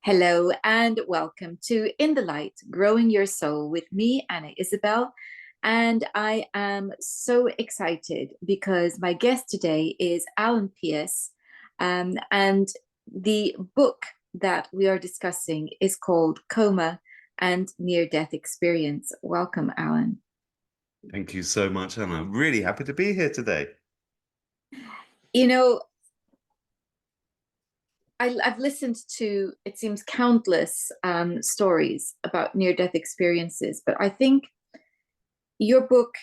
Hello and welcome to In the Light, Growing Your Soul with me, Anna Isabel. And I am so excited because my guest today is Alan Pearce. And the book that we are discussing is called Coma and Near-Death Experience. Welcome, Alan. Thank you so much, Anna. I'm really happy to be here today. You know, I've listened to, it seems, countless stories about near-death experiences, but I think your book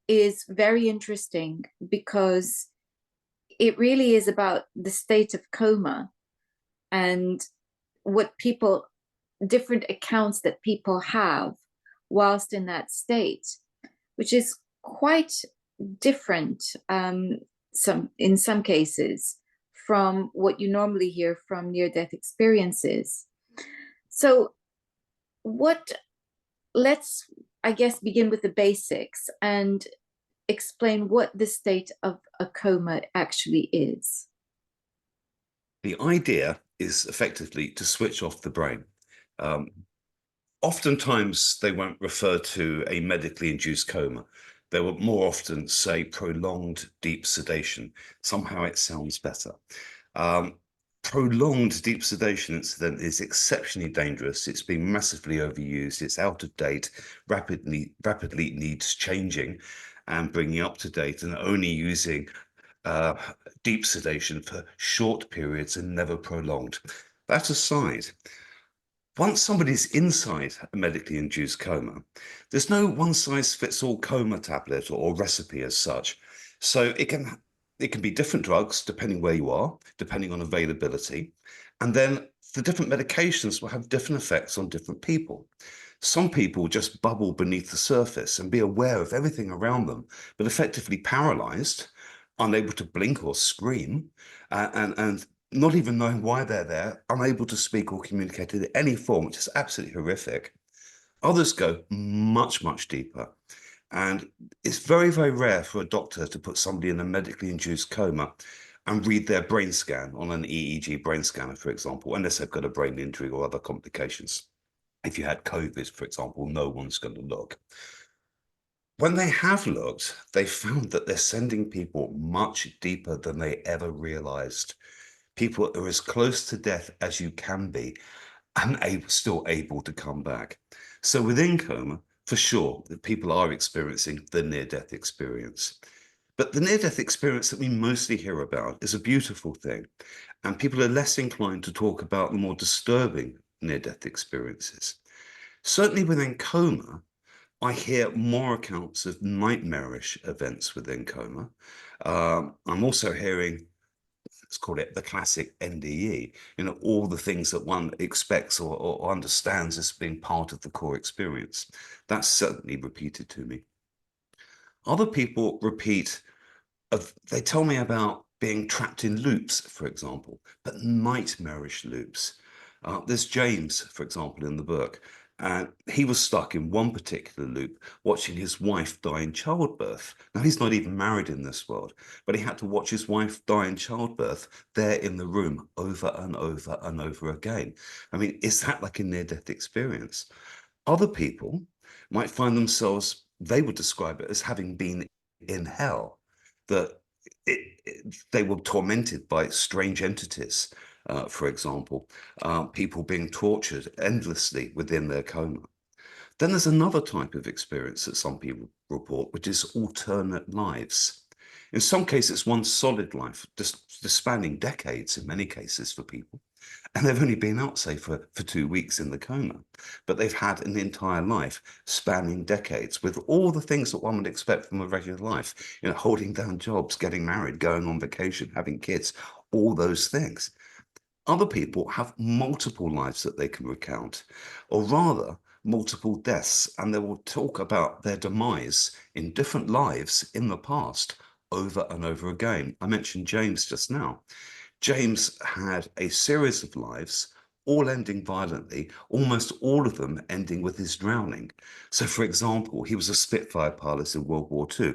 is very interesting because it really is about the state of coma and what people, different accounts that people have whilst in that state, which is quite different, in some cases, from what you normally hear from near-death experiences. So what let's, I guess, begin with the basics and explain what the state of a coma actually is. The idea is effectively to switch off the brain. Um, Oftentimes, they won't refer to a medically induced coma. They will more often say prolonged deep sedation. Somehow it sounds better. Um, Prolonged deep sedation incident is exceptionally dangerous. It's been massively overused. It's out of date, rapidly needs changing and bringing up to date, and only using uh, deep sedation for short periods and never prolonged. That aside, once somebody's inside a medically induced coma, there's no one-size-fits-all coma tablet or recipe as such. So it can be different drugs depending where you are, depending on availability. And then the different medications will have different effects on different people. Some people just bubble beneath the surface and be aware of everything around them, but effectively paralyzed, unable to blink or scream, and not even knowing why they're there, unable to speak or communicate in any form, which is absolutely horrific. Others go much, much deeper. And it's very, very rare for a doctor to put somebody in a medically induced coma and read their brain scan on an EEG brain scanner, for example, unless they've got a brain injury or other complications. If you had COVID, for example, no one's going to look. When they have looked, they found that they're sending people much deeper than they ever realized. People are as close to death as you can be and still able to come back. So within coma, for sure, people are experiencing the near-death experience. But the near-death experience that we mostly hear about is a beautiful thing. And people are less inclined to talk about the more disturbing near-death experiences. Certainly within coma, I hear more accounts of nightmarish events within coma. I'm also hearing, let's call it the classic NDE, all the things that one expects or understands as being part of the core experience. That's certainly repeated to me. Other people repeat, they tell me about being trapped in loops, for example, but nightmarish loops. There's James, for example, in the book, and he was stuck in one particular loop, watching his wife die in childbirth. Now, he's not even married in this world, but he had to watch his wife die in childbirth there in the room over and over and over again. I mean, is that like a near-death experience? Other people might find themselves, they would describe it as having been in hell, that they were tormented by strange entities, for example, people being tortured endlessly within their coma. Then there's another type of experience that some people report, which is alternate lives. In some cases, it's one solid life, just spanning decades in many cases for people. And they've only been out, say, for 2 weeks in the coma. But they've had an entire life spanning decades with all the things that one would expect from a regular life, holding down jobs, getting married, going on vacation, having kids, all those things. Other people have multiple lives that they can recount, or rather, multiple deaths, and they will talk about their demise in different lives in the past over and over again. I mentioned James just now. James had a series of lives, all ending violently, almost all of them ending with his drowning. So, for example, he was a Spitfire pilot in World War II,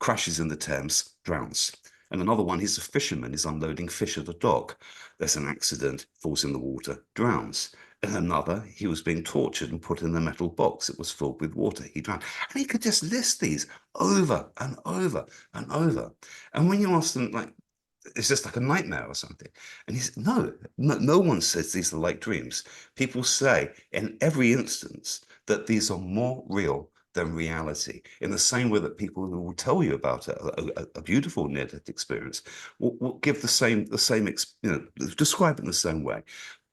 crashes in the Thames, drowns. And another one, he's a fisherman, he's unloading fish at a dock. There's an accident, falls in the water, drowns. And another, he was being tortured and put in a metal box. It was filled with water. He drowned. And he could just list these over and over and over. And when you ask them, like, it's just like a nightmare or something. And he's no one says these are like dreams. People say in every instance that these are more real than reality, in the same way that people who will tell you about a beautiful near-death experience will give describe it in the same way.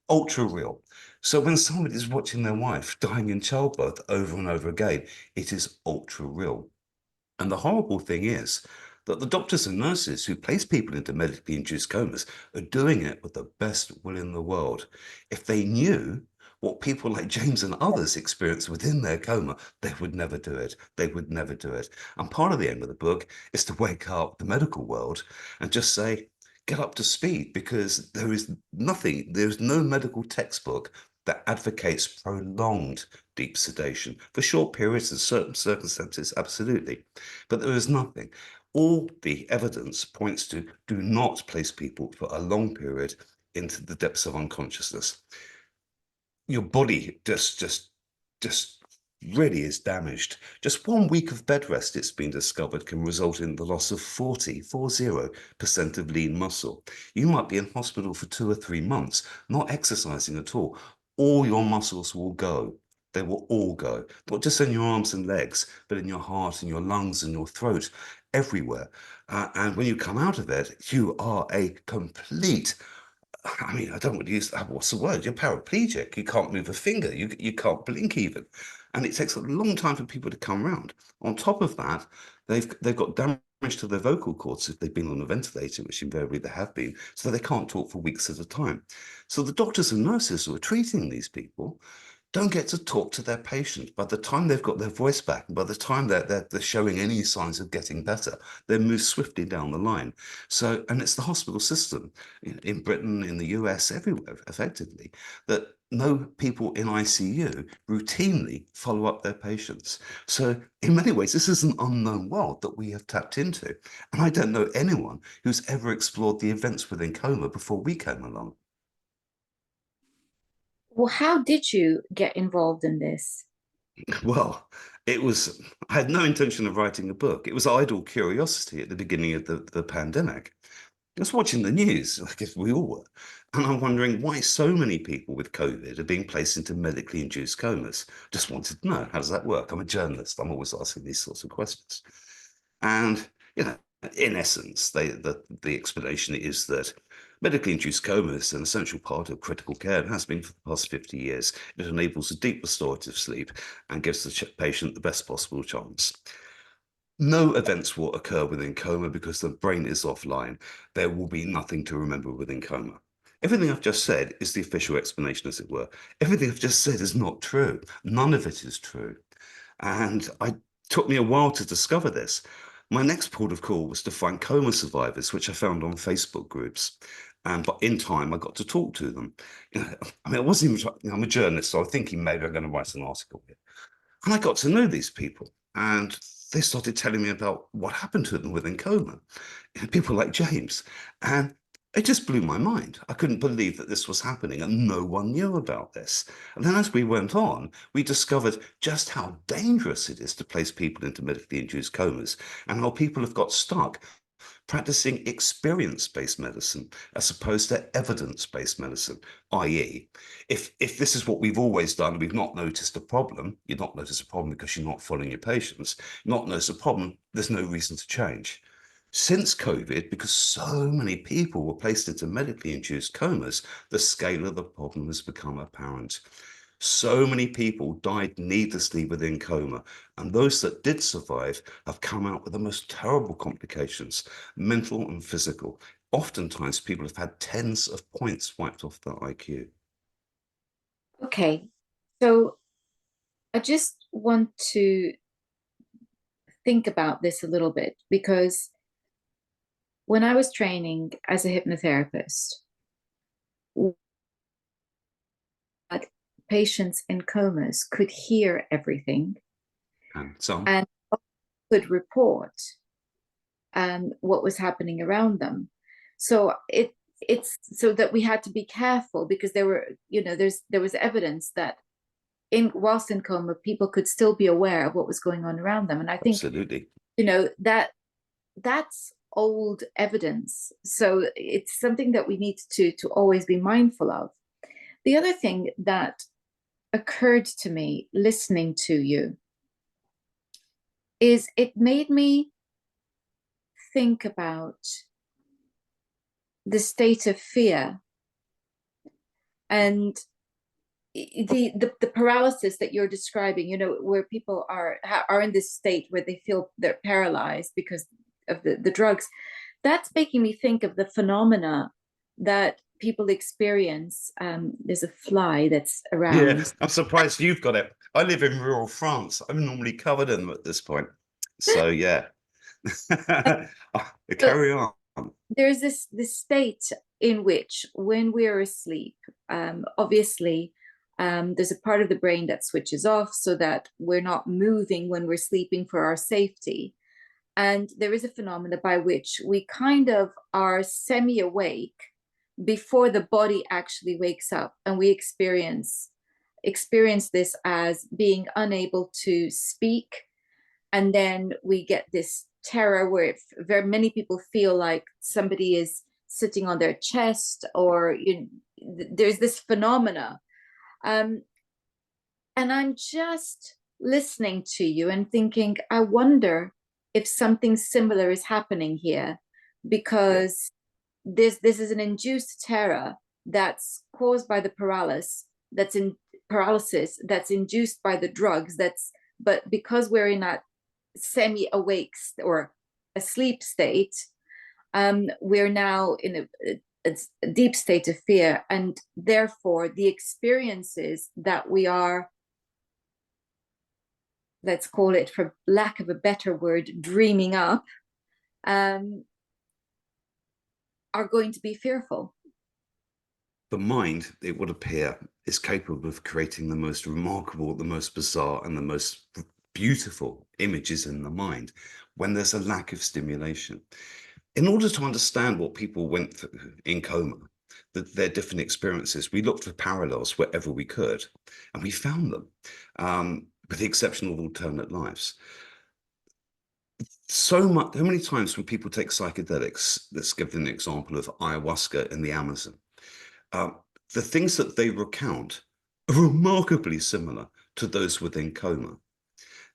Ultra real. So when somebody is watching their wife dying in childbirth over and over again, it is ultra real. And the horrible thing is that the doctors and nurses who place people into medically induced comas are doing it with the best will in the world. If they knew what people like James and others experience within their coma, they would never do it. They would never do it. And part of the aim of the book is to wake up the medical world and just say, get up to speed, because there's no medical textbook that advocates prolonged deep sedation for short periods in certain circumstances, absolutely. But there is nothing. All the evidence points to do not place people for a long period into the depths of unconsciousness. Your body just really is damaged. Just 1 week of bed rest, it's been discovered, can result in the loss of 40% of lean muscle. You might be in hospital for 2 or 3 months, not exercising at all. All your muscles will go. They will all go, not just in your arms and legs, but in your heart and your lungs and your throat, everywhere. And when you come out of it, you are a complete, I mean, I don't want to use that. What's the word? You're paraplegic. You can't move a finger. You can't blink even. And it takes a long time for people to come around. On top of that, they've got damage to their vocal cords if they've been on a ventilator, which invariably they have been, so they can't talk for weeks at a time. So the doctors and nurses who are treating these people don't get to talk to their patients. By the time they've got their voice back, and by the time they're showing any signs of getting better, they move swiftly down the line. So, and it's the hospital system in Britain, in the US, everywhere, effectively, that no people in ICU routinely follow up their patients. So in many ways, this is an unknown world that we have tapped into. And I don't know anyone who's ever explored the events within coma before we came along. Well, how did you get involved in this? Well, I had no intention of writing a book. It was idle curiosity at the beginning of the pandemic. I was watching the news, I guess we all were, and I'm wondering why so many people with COVID are being placed into medically induced comas. Just wanted to know, how does that work? I'm a journalist. I'm always asking these sorts of questions. And, in essence, the explanation is that medically induced coma is an essential part of critical care and has been for the past 50 years. It enables a deep restorative sleep and gives the patient the best possible chance. No events will occur within coma because the brain is offline. There will be nothing to remember within coma. Everything I've just said is the official explanation, as it were. Everything I've just said is not true. None of it is true. And it took me a while to discover this. My next port of call was to find coma survivors, which I found on Facebook groups. But in time, I got to talk to them. I mean, I wasn't even, I'm a journalist, so I was thinking maybe I'm going to write an article here. And I got to know these people, and they started telling me about what happened to them within coma. People like James. And it just blew my mind. I couldn't believe that this was happening and no one knew about this. And then as we went on, we discovered just how dangerous it is to place people into medically induced comas and how people have got stuck practicing experience-based medicine as opposed to evidence-based medicine, i.e., if this is what we've always done, we've not noticed a problem, you've not noticed a problem because you're not following your patients, not noticed a problem, there's no reason to change. Since COVID, because so many people were placed into medically induced comas, the scale of the problem has become apparent. So many people died needlessly within coma, and those that did survive have come out with the most terrible complications, mental and physical. Oftentimes, people have had tens of points wiped off their IQ. Okay, so I just want to think about this a little bit because when I was training as a hypnotherapist, like patients in comas could hear everything And some, and could report what was happening around them. So it's so that we had to be careful, because there were, there was evidence that whilst in coma, people could still be aware of what was going on around them. And I think, Absolutely. that's old evidence. So it's something that we need to always be mindful of. The other thing that occurred to me listening to you is it made me think about the state of fear and the paralysis that you're describing, where people are in this state where they feel they're paralyzed because of the drugs. That's making me think of the phenomena that people experience. There's a fly that's Yeah, around. I'm surprised you've got it. I live in rural France. I'm normally covered in them at this point. So yeah. So Carry on. there's this state in which, when we're asleep, obviously, there's a part of the brain that switches off so that we're not moving when we're sleeping for our safety. And there is a phenomena by which we kind of are semi-awake before the body actually wakes up, and we experience this as being unable to speak. And then we get this terror where very many people feel like somebody is sitting on their chest, or there's this phenomena. um, and I'm just listening to you and thinking, I wonder if something similar is happening here, Yeah. because this is an induced terror that's caused by the paralysis that's induced by the drugs. But because we're in that semi-awake or asleep state, we're now in a deep state of fear, and therefore the experiences that we are, let's call it, for lack of a better word, dreaming up, um, are going to be fearful. The mind, it would appear, is capable of creating the most remarkable, the most bizarre, and the most beautiful images in the mind when there's a lack of stimulation. In order to understand what people went through in coma, their different experiences, we looked for parallels wherever we could, and we found them, with the exception of alternate lives. So many times when people take psychedelics, let's give an example of ayahuasca in the Amazon, uh, the things that they recount are remarkably similar to those within coma.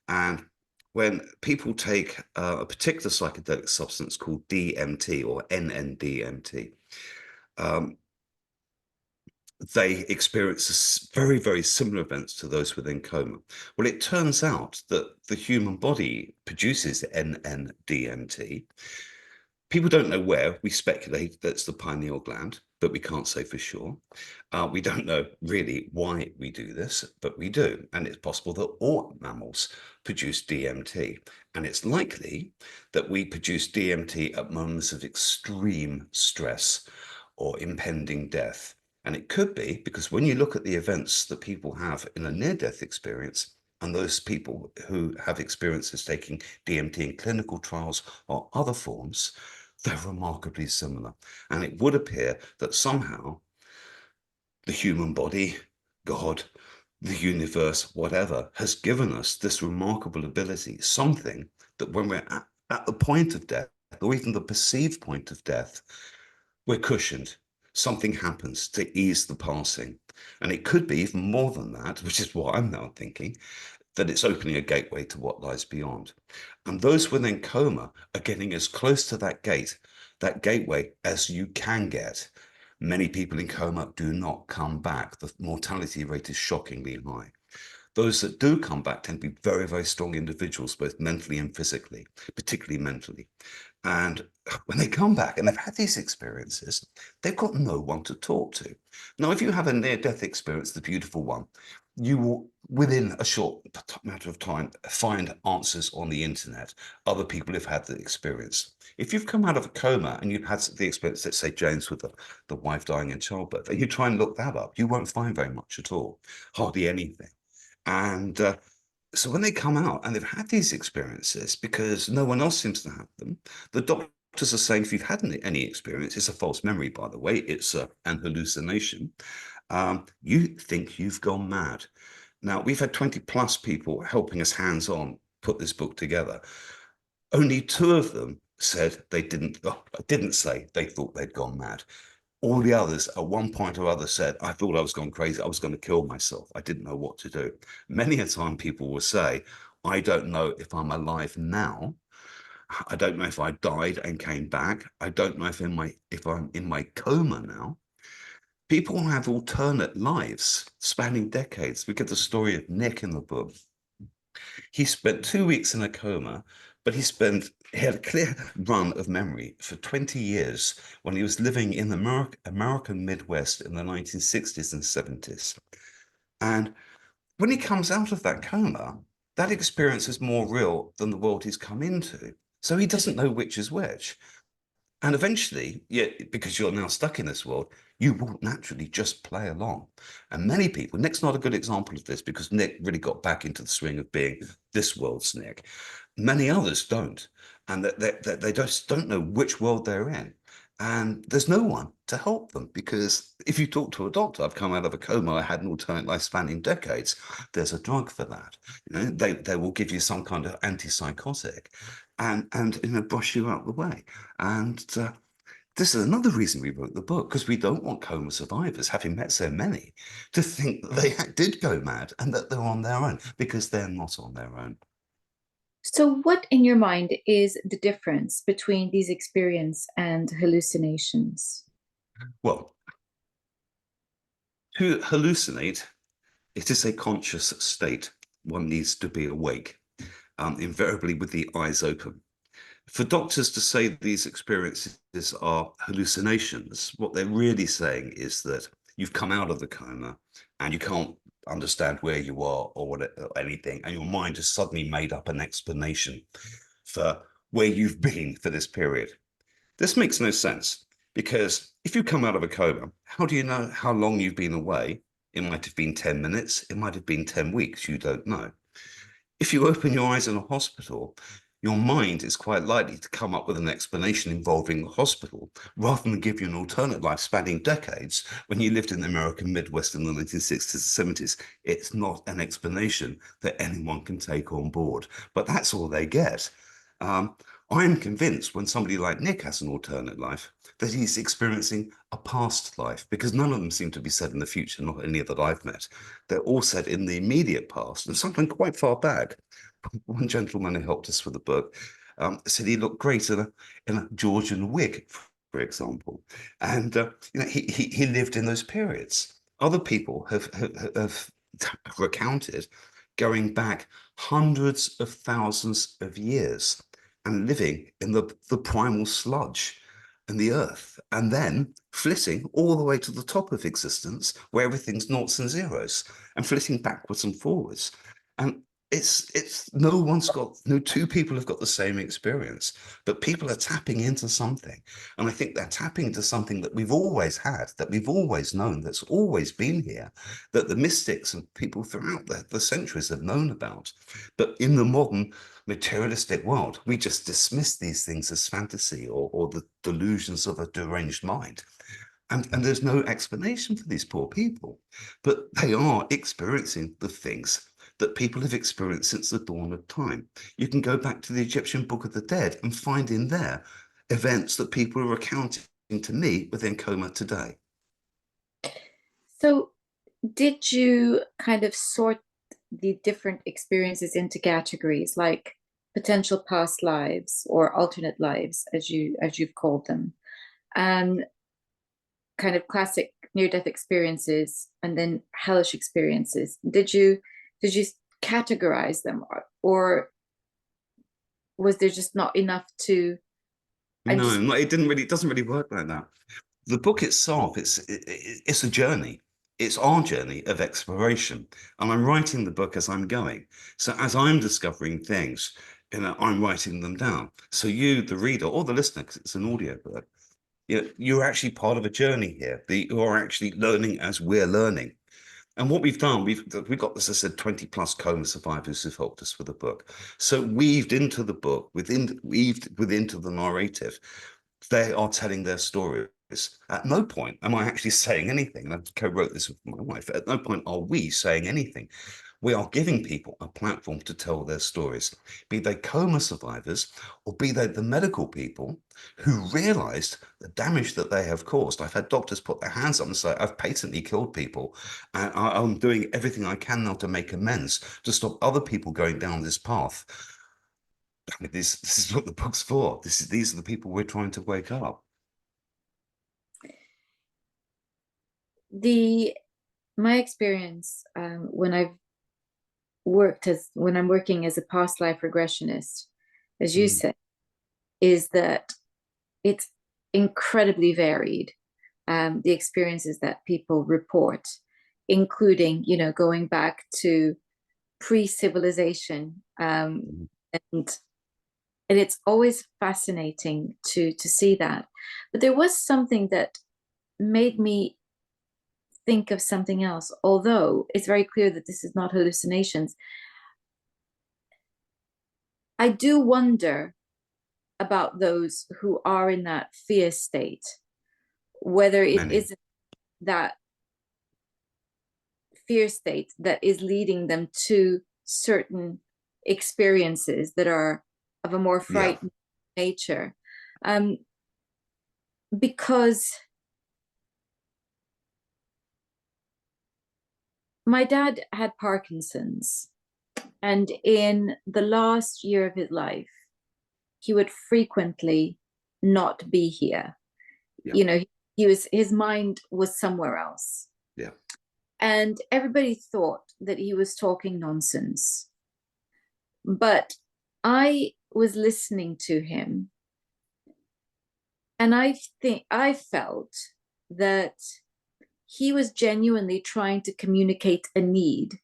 And when people take a particular psychedelic substance called DMT or NNDMT, um, they experience very, very similar events to those within coma. Well, it turns out that the human body produces NNDMT. People don't know where. We speculate that's the pineal gland, but we can't say for sure. We don't know really why we do this, but we do. And it's possible that all mammals produce DMT. And it's likely that we produce DMT at moments of extreme stress or impending death. And it could be because when you look at the events that people have in a near-death experience, and those people who have experiences taking DMT in clinical trials or other forms, they're remarkably similar. And it would appear that somehow the human body, God, the universe, whatever, has given us this remarkable ability, something that when we're at the point of death, or even the perceived point of death, we're cushioned. Something happens to ease the passing. And it could be even more than that, which is what I'm now thinking, that it's opening a gateway to what lies beyond. And those within coma are getting as close to that gateway as you can get. Many people in coma do not come back. The mortality rate is shockingly high. Those that do come back tend to be very, very strong individuals, both mentally and physically, particularly mentally. And when they come back and they've had these experiences, they've got no one to talk to. Now, if you have a near-death experience, the beautiful one, you will, within a short matter of time, find answers on the internet. Other people have had the experience. If you've come out of a coma and you've had the experience, let's say James with the wife dying in childbirth, and you try and look that up, you won't find very much at all, hardly anything. And So when they come out and they've had these experiences, because no one else seems to have them, the doctors are saying if you've had any experience, it's a false memory, by the way, it's an hallucination. You think you've gone mad. Now, we've had 20 plus people helping us hands on put this book together. Only two of them said they didn't say they thought they'd gone mad. All the others at one point or other said, I thought I was gone crazy. I was going to kill myself. I didn't know what to do. Many a time people will say, I don't know if I'm alive now. I don't know if I died and came back. I don't know if I'm in my coma now. People have alternate lives spanning decades. We get the story of Nick in the book. He spent 2 weeks in a coma, but he had a clear run of memory for 20 years when he was living in the American Midwest in the 1960s and 70s. And when he comes out of that coma, that experience is more real than the world he's come into. So he doesn't know which is which. And eventually, yeah, because you're now stuck in this world, you will naturally just play along. And many people, Nick's not a good example of this because Nick really got back into the swing of being this world's Nick. Many others don't. And they just don't know which world they're in. And there's no one to help them because if you talk to a doctor, I've come out of a coma, I had an alternate life spanning decades, there's a drug for that. You know, they will give you some kind of antipsychotic and brush you out the way. And this is another reason we wrote the book, because we don't want coma survivors, having met so many, to think that they did go mad and that they're on their own, because they're not on their own. So, what in your mind is the difference between these experience and hallucinations? Well, to hallucinate, it is a conscious state. One needs to be awake, invariably with the eyes open. For doctors to say these experiences are hallucinations, what they're really saying is that you've come out of the coma and you can't understand where you are or anything, and your mind has suddenly made up an explanation for where you've been for this period. This makes no sense because if you come out of a coma, how do you know how long you've been away? It might have been 10 minutes, it might have been 10 weeks, you don't know. If you open your eyes in a hospital, your mind is quite likely to come up with an explanation involving the hospital rather than give you an alternate life spanning decades when you lived in the American Midwest in the 1960s and 70s. It's not an explanation that anyone can take on board, but that's all they get. I'm convinced when somebody like Nick has an alternate life that he's experiencing a past life, because none of them seem to be set in the future, not any that I've met. They're all set in the immediate past and something quite far back. One gentleman who helped us with the book said he looked great in a Georgian wig, for example. And he lived in those periods. Other people have recounted going back hundreds of thousands of years and living in the primal sludge and the earth, and then flitting all the way to the top of existence where everything's noughts and zeros, and flitting backwards and forwards. And it's no two people have got the same experience, but people are tapping into something. And I think they're tapping into something that we've always had, that we've always known, that's always been here, that the mystics and people throughout the centuries have known about. But in the modern materialistic world, we just dismiss these things as fantasy or the delusions of a deranged mind. And there's no explanation for these poor people, but they are experiencing the things that people have experienced since the dawn of time. You can go back to the Egyptian Book of the Dead and find in there events that people are recounting to me within coma today. So, did you kind of sort the different experiences into categories like potential past lives or alternate lives, as you've called them, and kind of classic near-death experiences, and then hellish experiences? Did you categorize them, or was there just not enough to? I'm just No, it doesn't really work like that. The book itself, it's a journey. It's our journey of exploration. And I'm writing the book as I'm going. So as I'm discovering things, I'm writing them down. So you, the reader, or the listener, because it's an audio book, you're actually part of a journey here. You're actually learning as we're learning. And what we've done, we've got, as I said, 20 plus coma survivors who've helped us with the book. So weaved into the book, weaved within to the narrative, they are telling their stories. At no point am I actually saying anything. And I co-wrote this with my wife. At no point are we saying anything. We are giving people a platform to tell their stories, be they coma survivors or be they the medical people who realized the damage that they have caused. I've had doctors put their hands up and say, I've patently killed people, and I'm doing everything I can now to make amends, to stop other people going down this path. I mean, this is what the book's for. These are the people we're trying to wake up. My experience when I'm working as a past life regressionist, as you Mm. said, is that it's incredibly varied. The experiences that people report, including, going back to pre-civilization, Mm. and it's always fascinating to see that. But there was something that made me think of something else, although it's very clear that this is not hallucinations. I do wonder about those who are in that fear state, whether it Many. isn't that fear state that is leading them to certain experiences that are of a more Yeah. frightening nature. Um, because my dad had Parkinson's, and in the last year of his life, he would frequently not be here. Yeah. You know, his mind was somewhere else. Yeah. And everybody thought that he was talking nonsense. But I was listening to him, and I felt that he was genuinely trying to communicate a need,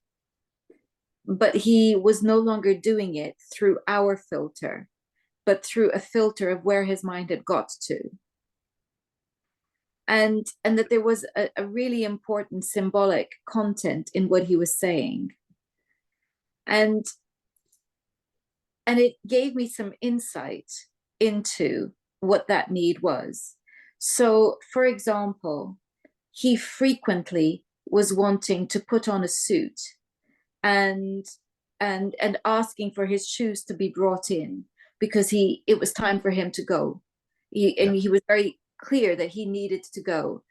but he was no longer doing it through our filter, but through a filter of where his mind had got to. And that there was a really important symbolic content in what he was saying. And it gave me some insight into what that need was. So, for example, he frequently was wanting to put on a suit and and asking for his shoes to be brought in because it was time for him to go. Yeah. He was very clear that he needed to go.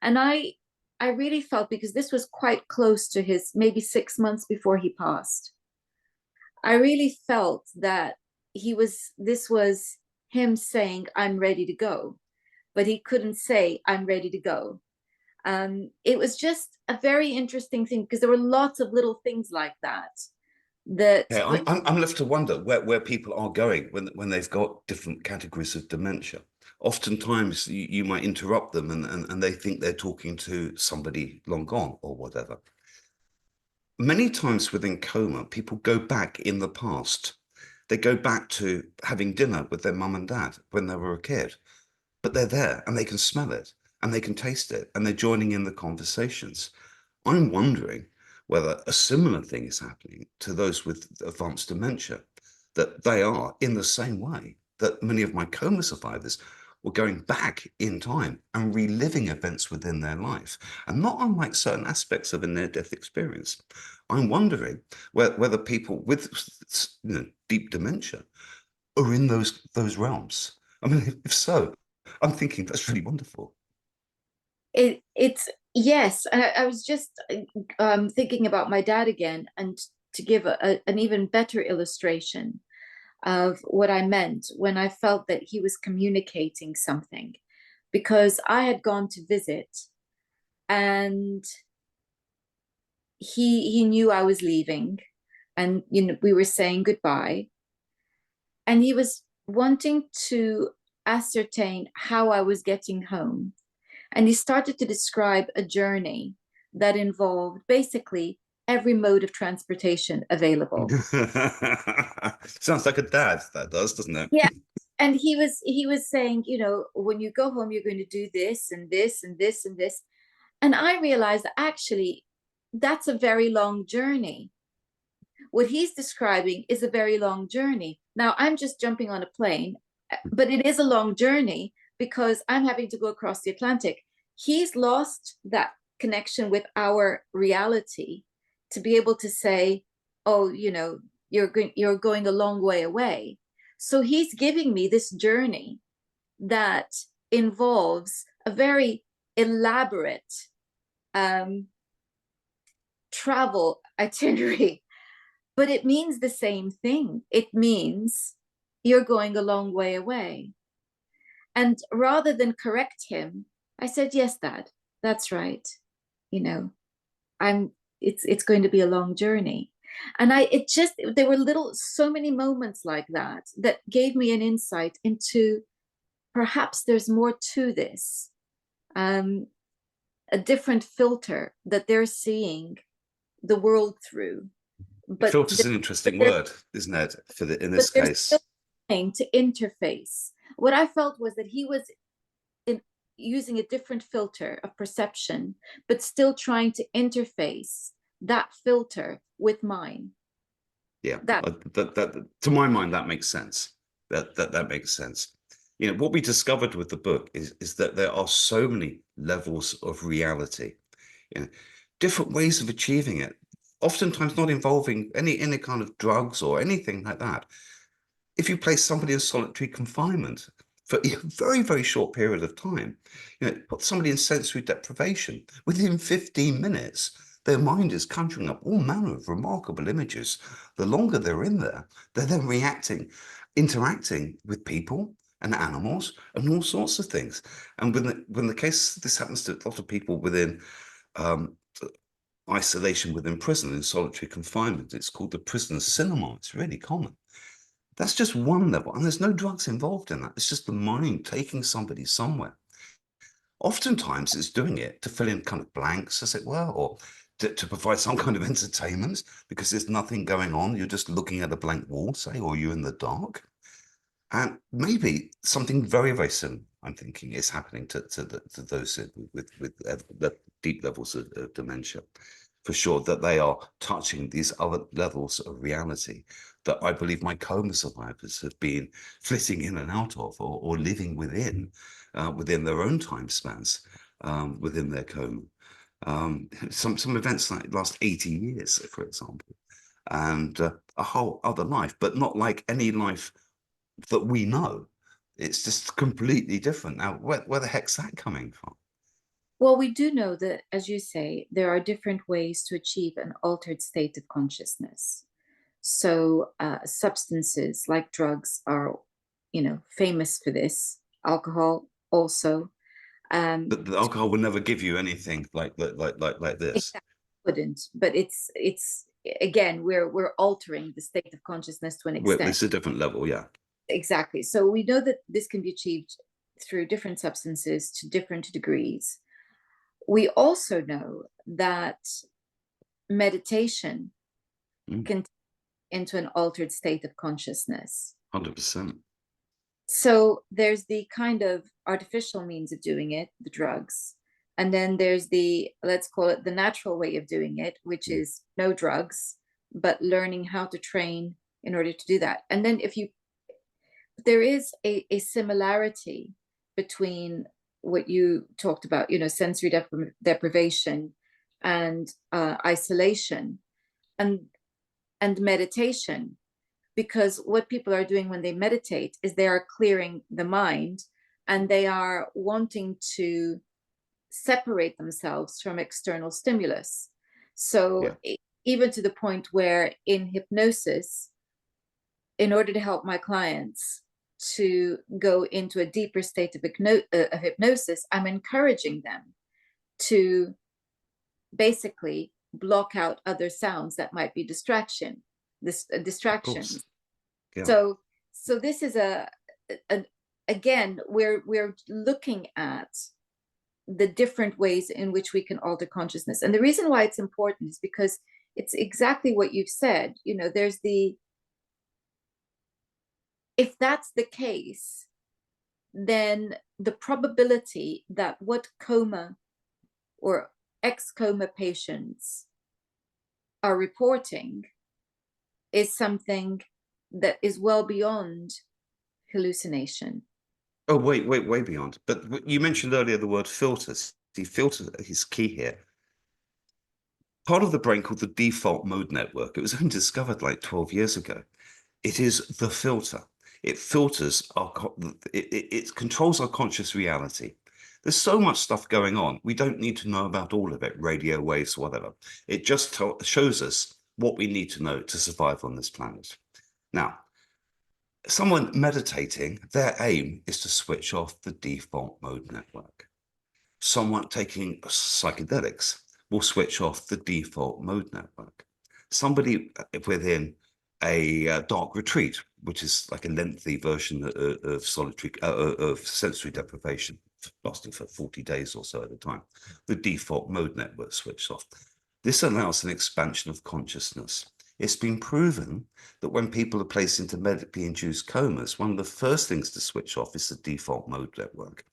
And I really felt, because this was quite close to his, maybe 6 months before he passed, I really felt that this was him saying, I'm ready to go, but he couldn't say, I'm ready to go. It was just a very interesting thing, because there were lots of little things like that. Yeah, But I'm left to wonder where people are going when they've got different categories of dementia. Oftentimes you might interrupt them and they think they're talking to somebody long gone or whatever. Many times within coma, people go back in the past. They go back to having dinner with their mum and dad when they were a kid, but they're there and they can smell it and they can taste it and they're joining in the conversations. I'm wondering whether a similar thing is happening to those with advanced dementia, that they are in the same way that many of my coma survivors were going back in time and reliving events within their life, and not unlike certain aspects of a near-death experience. I'm wondering whether people with deep dementia are in those realms. I mean, if so, I'm thinking that's really wonderful. it's yes. I was just thinking about my dad again, and to give an even better illustration of what I meant when I felt that he was communicating something, because I had gone to visit, and he knew I was leaving, and we were saying goodbye, and he was wanting to ascertain how I was getting home. And he started to describe a journey that involved basically every mode of transportation available. Sounds like a dad, that does, doesn't it? Yeah. And he was saying, when you go home, you're going to do this and this and this and this. And I realized that actually that's a very long journey. What he's describing is a very long journey. Now, I'm just jumping on a plane, but it is a long journey because I'm having to go across the Atlantic. He's lost that connection with our reality to be able to say, oh, you're going a long way away. So he's giving me this journey that involves a very elaborate um, travel itinerary, but it means the same thing. It means you're going a long way away. And rather than correct him, I said, yes, Dad, that's right. You know, I'm it's going to be a long journey. And there were so many moments like that that gave me an insight into perhaps there's more to this, a different filter that they're seeing the world through. But Filter's an interesting they're, word, isn't it? In but this they're still case, trying to interface. What I felt was that he was using a different filter of perception, but still trying to interface that filter with mine. yeah, That that to my mind that makes sense. That makes sense. What we discovered with the book is that there are so many levels of reality, you know, different ways of achieving it. Oftentimes not involving any kind of drugs or anything like that. If you place somebody in solitary confinement for a very, very short period of time, put somebody in sensory deprivation, within 15 minutes, their mind is conjuring up all manner of remarkable images. The longer they're in there, they're then interacting with people and animals and all sorts of things. And when the case, this happens to a lot of people within um, isolation within prison, in solitary confinement, it's called the prisoner's cinema. It's really common. That's just one level, and there's no drugs involved in that. It's just the mind taking somebody somewhere. Oftentimes, it's doing it to fill in kind of blanks, as it were, or to provide some kind of entertainment because there's nothing going on. You're just looking at a blank wall, say, or you're in the dark. And maybe something very, very similar, I'm thinking, is happening to those with the deep levels of dementia. For sure, that they are touching these other levels of reality that I believe my coma survivors have been flitting in and out of, or living within their own time spans, within their coma. Some events like last 80 years, for example, and a whole other life, but not like any life that we know. It's just completely different. Now, where the heck's that coming from? well, we do know that, as you say, there are different ways to achieve an altered state of consciousness. So substances like drugs are, famous for this. Alcohol also. The alcohol will never give you anything like this. Exactly, wouldn't, but it's again, we're altering the state of consciousness to an extent. It's a different level, yeah. Exactly. So we know that this can be achieved through different substances to different degrees. We also know that meditation can take into an altered state of consciousness. 100%. So there's the kind of artificial means of doing it, the drugs. And then there's the, let's call it the natural way of doing it, which is no drugs, but learning how to train in order to do that. And then there is a similarity between what you talked about, sensory deprivation and isolation and meditation, because what people are doing when they meditate is they are clearing the mind and they are wanting to separate themselves from external stimulus. So even to the point where in hypnosis, in order to help my clients to go into a deeper state of hypnosis, I'm encouraging them to basically block out other sounds that might be distractions. Yeah. So this is again, we're looking at the different ways in which we can alter consciousness. And the reason why it's important is because it's exactly what you've said. There's if that's the case, then the probability that what coma or ex-coma patients are reporting is something that is well beyond hallucination. Oh, way beyond. But you mentioned earlier the word filters. The filter is key here. Part of the brain called the default mode network, it was only discovered like 12 years ago. It is the filter. It filters it controls our conscious reality. There's so much stuff going on. We don't need to know about all of it, radio waves, whatever. It just shows us what we need to know to survive on this planet. Now, someone meditating, their aim is to switch off the default mode network. Someone taking psychedelics will switch off the default mode network. Somebody within a dark retreat, which is like a lengthy version of solitary of sensory deprivation, lasting for 40 days or so at a time, the default mode network switched off. This allows an expansion of consciousness. It's been proven that when people are placed into medically induced comas, one of the first things to switch off is the default mode network.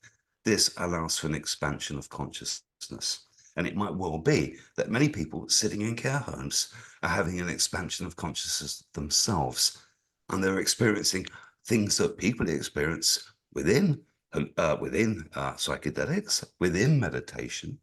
This allows for an expansion of consciousness. And it might well be that many people sitting in care homes are having an expansion of consciousness themselves. And they're experiencing things that people experience within psychedelics, within meditation,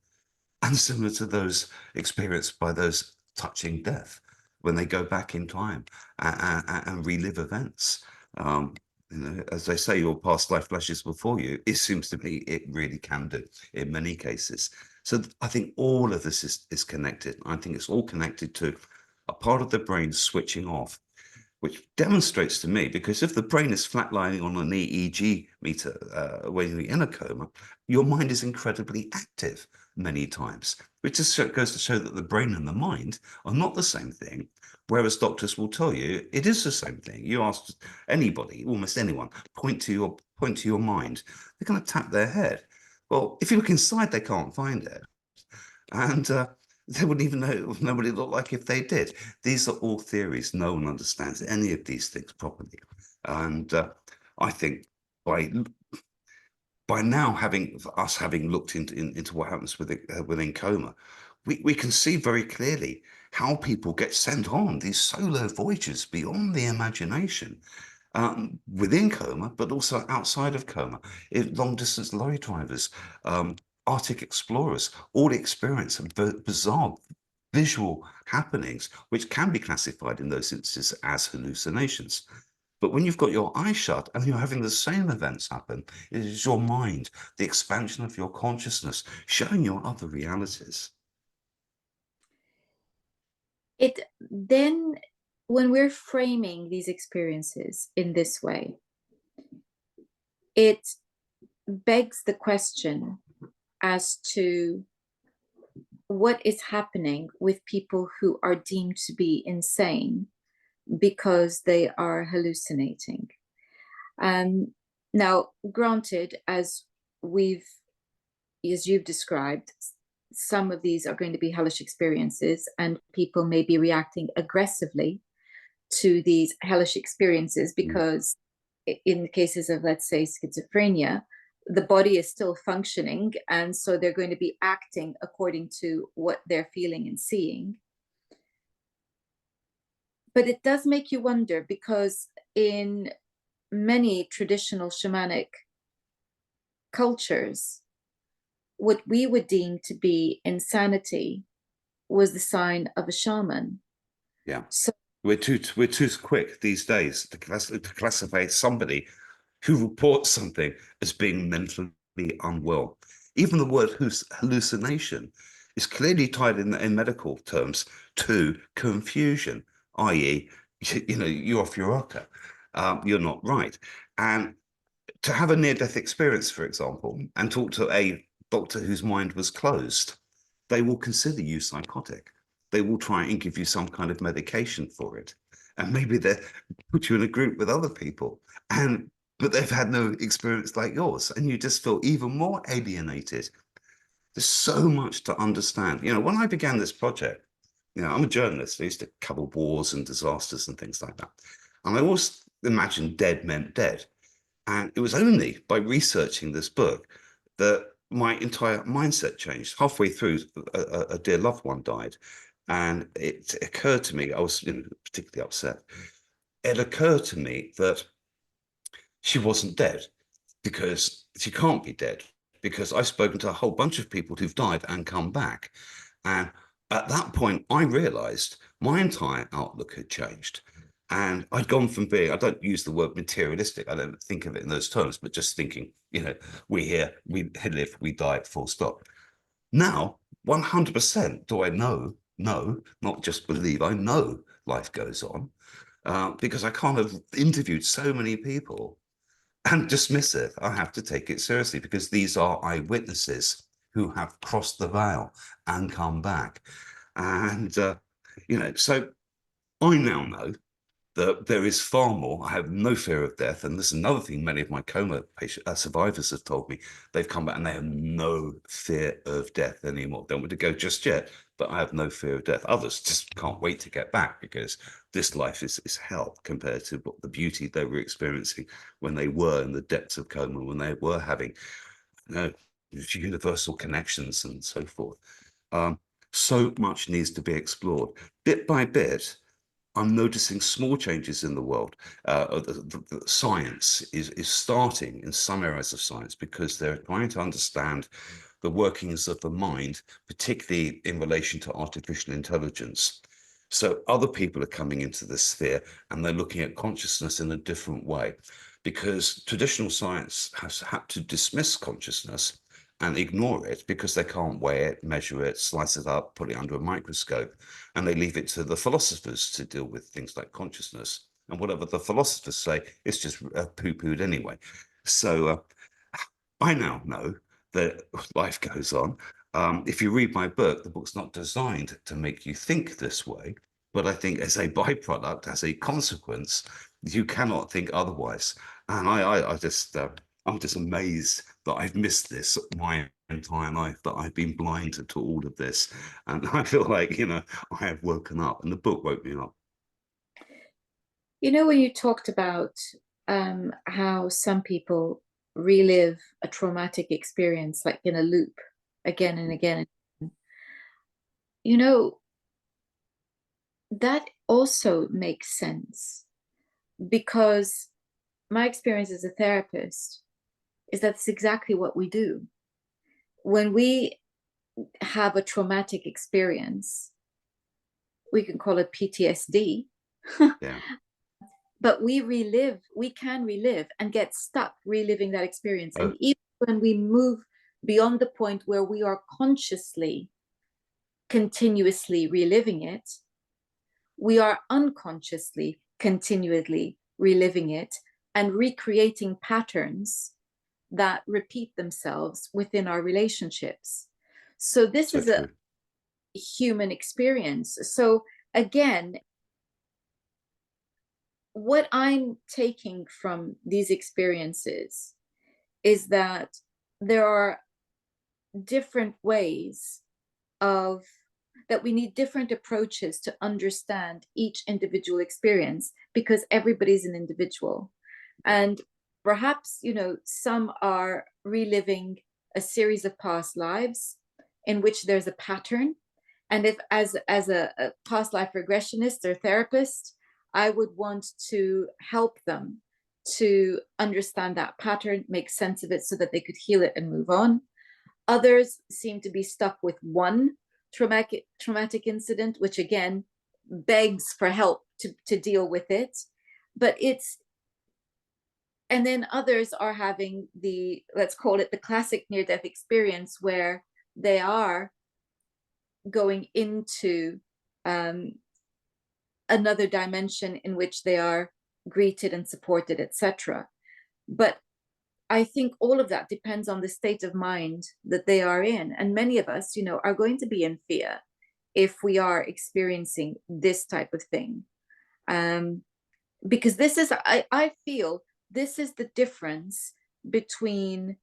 and similar to those experienced by those touching death when they go back in time and relive events. You know, as they say, your past life flashes before you. It seems to me it really can do in many cases. So I think all of this is connected. I think it's all connected to a part of the brain switching off, which demonstrates to me, because if the brain is flatlining on an EEG meter when you're in a coma, your mind is incredibly active many times, which just goes to show that the brain and the mind are not the same thing. Whereas doctors will tell you it is the same thing. You ask anybody, almost anyone, point to your mind, they're going to tap their head. Well, if you look inside, they can't find it, and they wouldn't even know what it looked like if they did. These are all theories. No one understands any of these things properly, and I think by now having looked into what happens within coma, we can see very clearly how people get sent on these solo voyages beyond the imagination, within coma, but also outside of coma. Long distance lorry drivers, Arctic explorers, all experience bizarre visual happenings, which can be classified in those instances as hallucinations. But when you've got your eyes shut and you're having the same events happen, it is your mind, the expansion of your consciousness, showing you other realities. It then, when we're framing these experiences in this way, it begs the question as to what is happening with people who are deemed to be insane because they are hallucinating. Now, granted, as you've described, some of these are going to be hellish experiences, and people may be reacting aggressively to these hellish experiences because, in cases of, let's say, schizophrenia, the body is still functioning, and so they're going to be acting according to what they're feeling and seeing. But it does make you wonder, because in many traditional shamanic cultures, what we would deem to be insanity was the sign of a shaman. Yeah. So We're too quick these days to classify somebody who reports something as being mentally unwell. Even the word hallucination is clearly tied in medical terms to confusion, i.e., you're off your rocker, you're not right. And to have a near-death experience, for example, and talk to a doctor whose mind was closed, they will consider you psychotic. They will try and give you some kind of medication for it. And maybe they put you in a group with other people, but they've had no experience like yours, and you just feel even more alienated. There's so much to understand. When I began this project, I'm a journalist. I used to cover wars and disasters and things like that. And I always imagined dead meant dead. And it was only by researching this book that my entire mindset changed. Halfway through, a dear loved one died. And it occurred to me, I was, particularly upset. It occurred to me that she wasn't dead, because she can't be dead, because I've spoken to a whole bunch of people who've died and come back. And at that point, I realized my entire outlook had changed. And I'd gone from being, I don't use the word materialistic, I don't think of it in those terms, but just thinking, we're here, we live, we die, full stop. Now, 100% do I know? No, not just believe, I know life goes on, because I kind of interviewed so many people and dismiss it. I have to take it seriously, because these are eyewitnesses who have crossed the veil and come back. And, so I now know that there is far more. I have no fear of death. And this is another thing many of my coma survivors have told me. They've come back and they have no fear of death anymore. Don't want to go just yet, but I have no fear of death. Others just can't wait to get back, because this life is hell compared to what the beauty they were experiencing when they were in the depths of coma, when they were having, universal connections and so forth. So much needs to be explored. Bit by bit, I'm noticing small changes in the world. The science is starting in some areas of science, because they're trying to understand the workings of the mind, particularly in relation to artificial intelligence. So other people are coming into this sphere, and they're looking at consciousness in a different way, because traditional science has had to dismiss consciousness and ignore it, because they can't weigh it, measure it, slice it up, put it under a microscope, and they leave it to the philosophers to deal with things like consciousness. And whatever the philosophers say, it's just poo-pooed anyway. So I now know that life goes on. If you read my book, the book's not designed to make you think this way, but I think as a byproduct, as a consequence, you cannot think otherwise. And I'm just amazed that I've missed this my entire life, that I've been blind to all of this. And I feel like, I have woken up, and the book woke me up. When you talked about how some people relive a traumatic experience like in a loop again and again, you know, that also makes sense, because my experience as a therapist is that's exactly what we do. When we have a traumatic experience, we can call it PTSD, Yeah. but we can relive and get stuck reliving that experience. Oh, And even when we move beyond the point where we are consciously, continuously reliving it, we are unconsciously, continually reliving it and recreating patterns that repeat themselves within our relationships. So this so is a true. human experience. So again, what I'm taking from these experiences is that there are different ways of that we need different approaches to understand each individual experience, because everybody's an individual. And perhaps, some are reliving a series of past lives in which there's a pattern. And if as a past life regressionist or therapist, I would want to help them to understand that pattern, make sense of it so that they could heal it and move on. Others seem to be stuck with one traumatic incident, which again begs for help to deal with it. But and then others are having let's call it the classic near-death experience, where they are going into another dimension in which they are greeted and supported, etc. But I think all of that depends on the state of mind that they are in. And many of us, are going to be in fear if we are experiencing this type of thing. Because I feel this is the difference between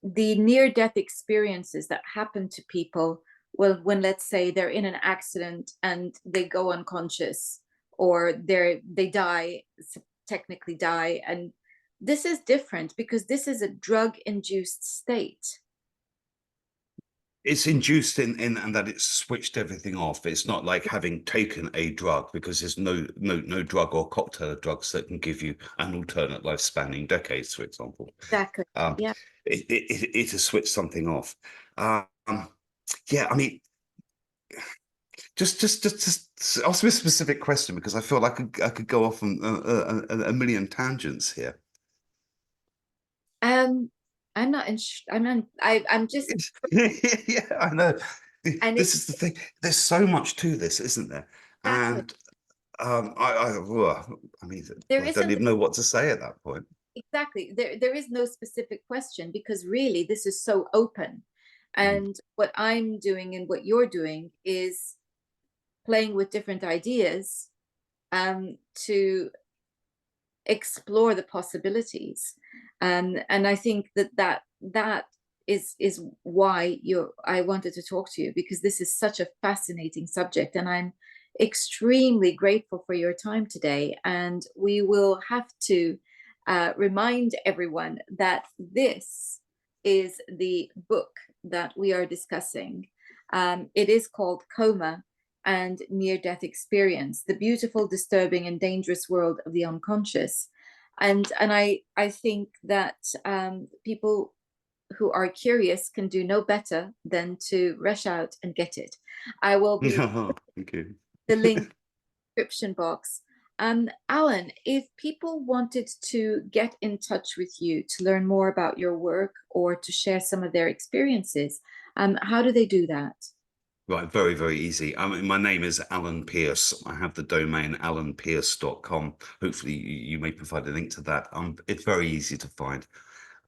the near-death experiences that happen to people. Well, when, let's say, they're in an accident and they go unconscious, or they die, technically die, and this is different because this is a drug-induced state. it's induced in and that it's switched everything off. It's not like having taken a drug, because there's no drug or cocktail of drugs that can give you an alternate life spanning decades, for example. Exactly. Um, Yeah. it has switched something off. Um, yeah, I mean, just ask me a specific question, because I feel like I could go off on a million tangents here. Um, I'm not in, I'm just, Yeah, I know. and This it's is the thing. There's so much to this, isn't there? exactly, And I mean, there I don't isn't even know what to say at that point. exactly, there is no specific question because really this is so open. Mm. And what I'm doing and what you're doing is playing with different ideas to explore the possibilities. And I think that is why I wanted to talk to you, because this is such a fascinating subject, and I'm extremely grateful for your time today. And we will have to remind everyone that this is the book that we are discussing. It is called Coma and Near-Death Experience: The Beautiful, Disturbing, and Dangerous World of the Unconscious. And I think that people who are curious can do no better than to rush out and get it. I will be Oh, thank you. the link description box. Alan, if people wanted to get in touch with you to learn more about your work or to share some of their experiences, how do they do that? Right, very, very easy. I mean, my name is Alan Pearce. I have the domain alanpearce.com. Hopefully, you may provide a link to that. It's very easy to find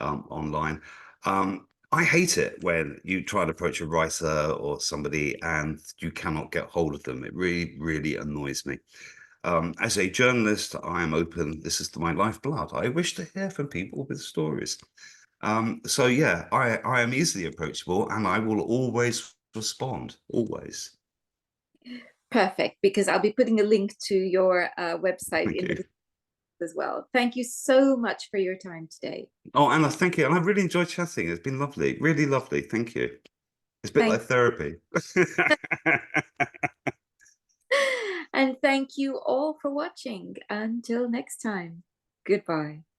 online. I hate it when you try and approach a writer or somebody and you cannot get hold of them. It really, really annoys me. As a journalist, I am open. This is my lifeblood. I wish to hear from people with stories. So yeah, I am easily approachable, and I will always respond. Always. Perfect, because I'll be putting a link to your website Thank in the you. description as well. Thank you so much for your time today. Oh, Anna, thank you. And I've really enjoyed chatting. It's been lovely. Really lovely. Thank you. It's a bit Thank like therapy. and thank you all for watching. Until next time, goodbye.